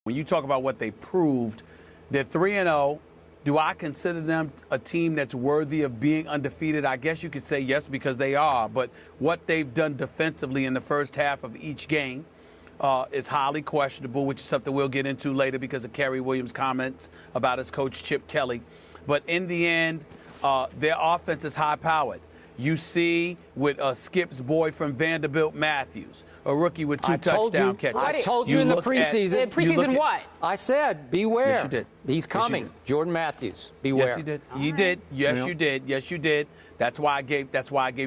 When you talk about what they proved, they're 3-0. Do I consider them a team that's worthy of being undefeated? I guess you could say yes, because they are. But what they've done defensively in the first half of each game is highly questionable, which is something we'll get into later because of Kerry Williams' comments about his coach, Chip Kelly. But in the end, their offense is high-powered. You see with Skip's boy from Vanderbilt, Matthews, a rookie with 2 touchdown catches. I told you in the preseason. Preseason what? I said, beware. Yes, you did. He's coming. Yes, Jordan Matthews, beware. Yes, you did. You did. Yes, you did. Yes, you did. That's why I gave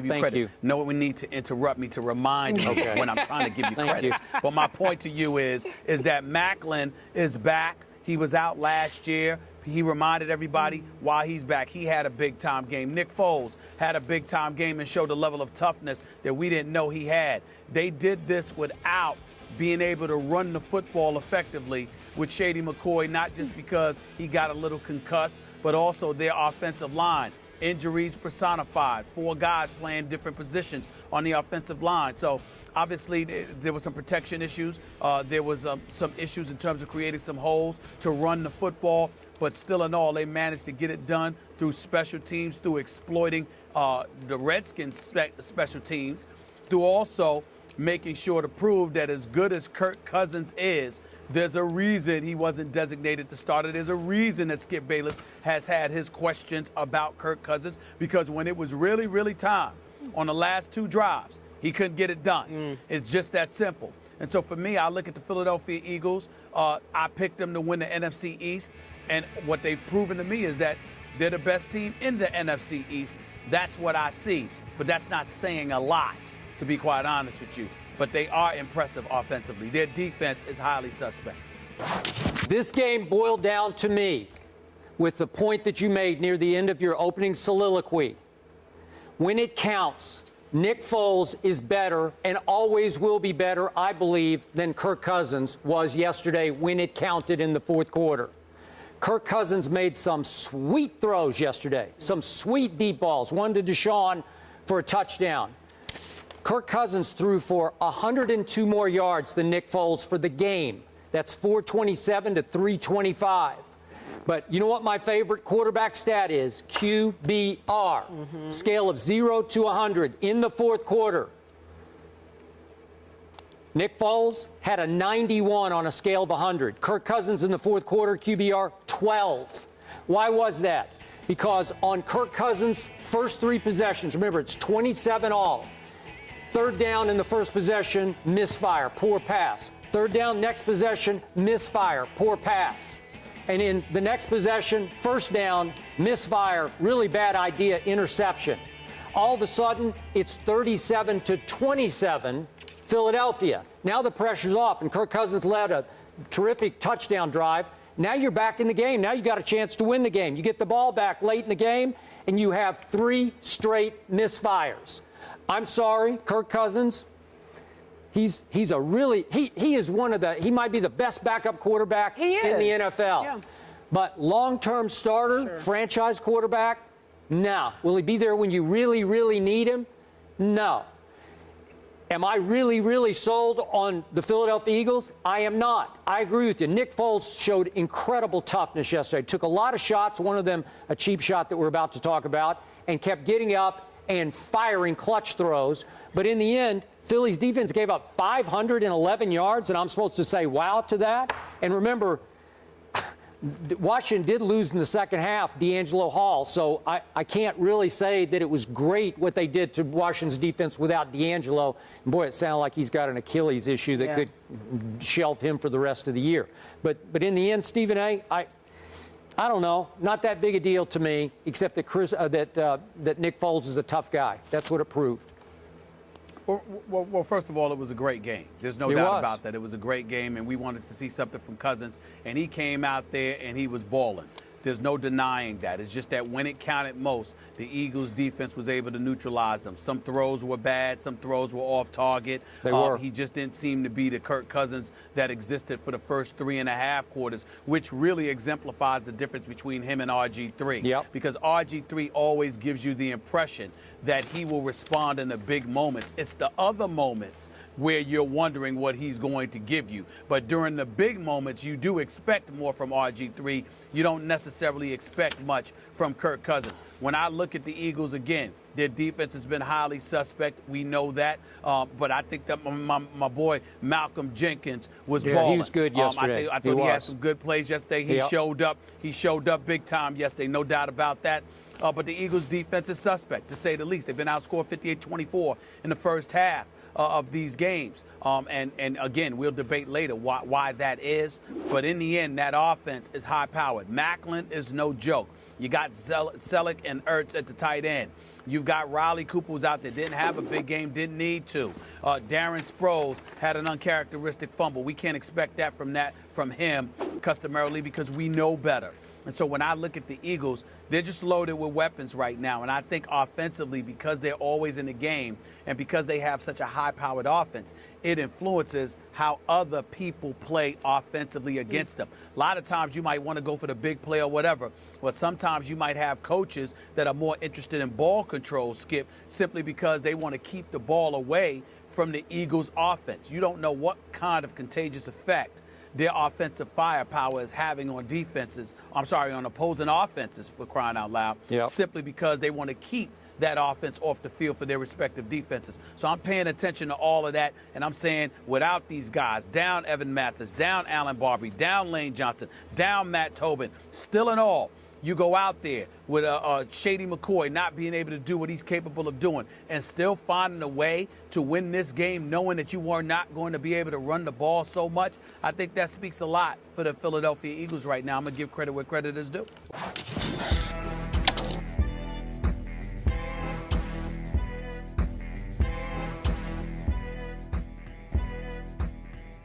you Thank credit. you. No one need to interrupt me to remind you when I'm trying to give you credit. you. But my point to you is that Macklin is back. He was out last year. He reminded everybody why he's back. He had a big-time game. Nick Foles had a big-time game and showed a level of toughness that we didn't know he had. They did this without being able to run the football effectively with Shady McCoy, not just because he got a little concussed, but also their offensive line. Injuries personified. 4 guys playing different positions on the offensive line. So, obviously, there were some protection issues. There was some issues in terms of creating some holes to run the football. But still in all, they managed to get it done through special teams, through exploiting the Redskins' special teams, through also making sure to prove that as good as Kirk Cousins is, there's a reason he wasn't designated to starter. There's a reason that Skip Bayless has had his questions about Kirk Cousins, because when it was really, really time on the last 2 drives, he couldn't get it done. It's just that simple. And so for me, I look at the Philadelphia Eagles. I picked them to win the NFC East. And what they've proven to me is that they're the best team in the NFC East. That's what I see. But that's not saying a lot, to be quite honest with you. But they are impressive offensively. Their defense is highly suspect. This game boiled down to me with the point that you made near the end of your opening soliloquy. When it counts, Nick Foles is better and always will be better, I believe, than Kirk Cousins was yesterday when it counted in the fourth quarter. Kirk Cousins made some sweet throws yesterday, some sweet deep balls, one to Deshaun for a touchdown. Kirk Cousins threw for 102 more yards than Nick Foles for the game. That's 427 to 325. But you know what my favorite quarterback stat is? QBR. Scale of 0 to 100 in the fourth quarter. Nick Foles had a 91 on a scale of 100. Kirk Cousins in the fourth quarter, QBR 12. Why was that? Because on Kirk Cousins' first 3 possessions, remember, it's 27 all. Third down in the first possession, misfire, poor pass. Third down, next possession, misfire, poor pass. And in the next possession, first down, misfire, really bad idea, interception. All of a sudden, it's 37 to 27. Philadelphia. Now the pressure's off, and Kirk Cousins led a terrific touchdown drive. Now you're back in the game. Now you got a chance to win the game. You get the ball back late in the game, and you have 3 straight misfires. I'm sorry, Kirk Cousins. He's a really he is one of the he might be the best backup quarterback in the NFL. Yeah. But long-term starter, franchise quarterback, no. Will he be there when you really, really need him? No. Am I really, really sold on the Philadelphia Eagles? I am not. I agree with you. Nick Foles showed incredible toughness yesterday. Took a lot of shots, one of them a cheap shot that we're about to talk about, and kept getting up and firing clutch throws. But in the end, Philly's defense gave up 511 yards, and I'm supposed to say wow to that? And remember, Washington did lose in the second half, D'Angelo Hall, so I can't really say that it was great what they did to Washington's defense without D'Angelo. And boy, it sounded like he's got an Achilles issue that could shelve him for the rest of the year. But in the end, Stephen A., I don't know, not that big a deal to me, except that Nick Foles is a tough guy. That's what it proved. Well, first of all, it was a great game. There's no doubt about that. It was a great game, and we wanted to see something from Cousins, and he came out there and he was balling. There's no denying that. It's just that when it counted most, the Eagles' defense was able to neutralize them. Some throws were bad. Some throws were off target. They were. He just didn't seem to be the Kirk Cousins that existed for the first 3.5 quarters, which really exemplifies the difference between him and RG3. Yep. Because RG3 always gives you the impression that he will respond in the big moments. It's the other moments where you're wondering what he's going to give you. But during the big moments, you do expect more from RG3. You don't necessarily expect much from Kirk Cousins. When I look at the Eagles again, their defense has been highly suspect. We know that. But I think that my boy Malcolm Jenkins was balling. He was good yesterday. I thought he had some good plays yesterday. He showed up. He showed up big time yesterday, no doubt about that. But the Eagles' defense is suspect, to say the least. They've been outscored 58-24 in the first half of these games. And again, we'll debate later why that is. But in the end, that offense is high-powered. Macklin is no joke. You got Selleck and Ertz at the tight end. You've got Riley Cooper, who's out there, didn't have a big game, didn't need to. Darren Sproles had an uncharacteristic fumble. We can't expect that from him customarily because we know better. And so when I look at the Eagles, they're just loaded with weapons right now. And I think offensively, because they're always in the game and because they have such a high-powered offense, it influences how other people play offensively against them. A lot of times you might want to go for the big play or whatever, but sometimes you might have coaches that are more interested in ball control, Skip, simply because they want to keep the ball away from the Eagles' offense. You don't know what kind of contagious effect their offensive firepower is having on on opposing offenses, for crying out loud, simply because they want to keep that offense off the field for their respective defenses. So I'm paying attention to all of that, and I'm saying without these guys, down Evan Mathis, down Allen Barbie, down Lane Johnson, down Matt Tobin, still in all, you go out there with Shady McCoy not being able to do what he's capable of doing and still finding a way to win this game knowing that you are not going to be able to run the ball so much. I think that speaks a lot for the Philadelphia Eagles right now. I'm going to give credit where credit is due.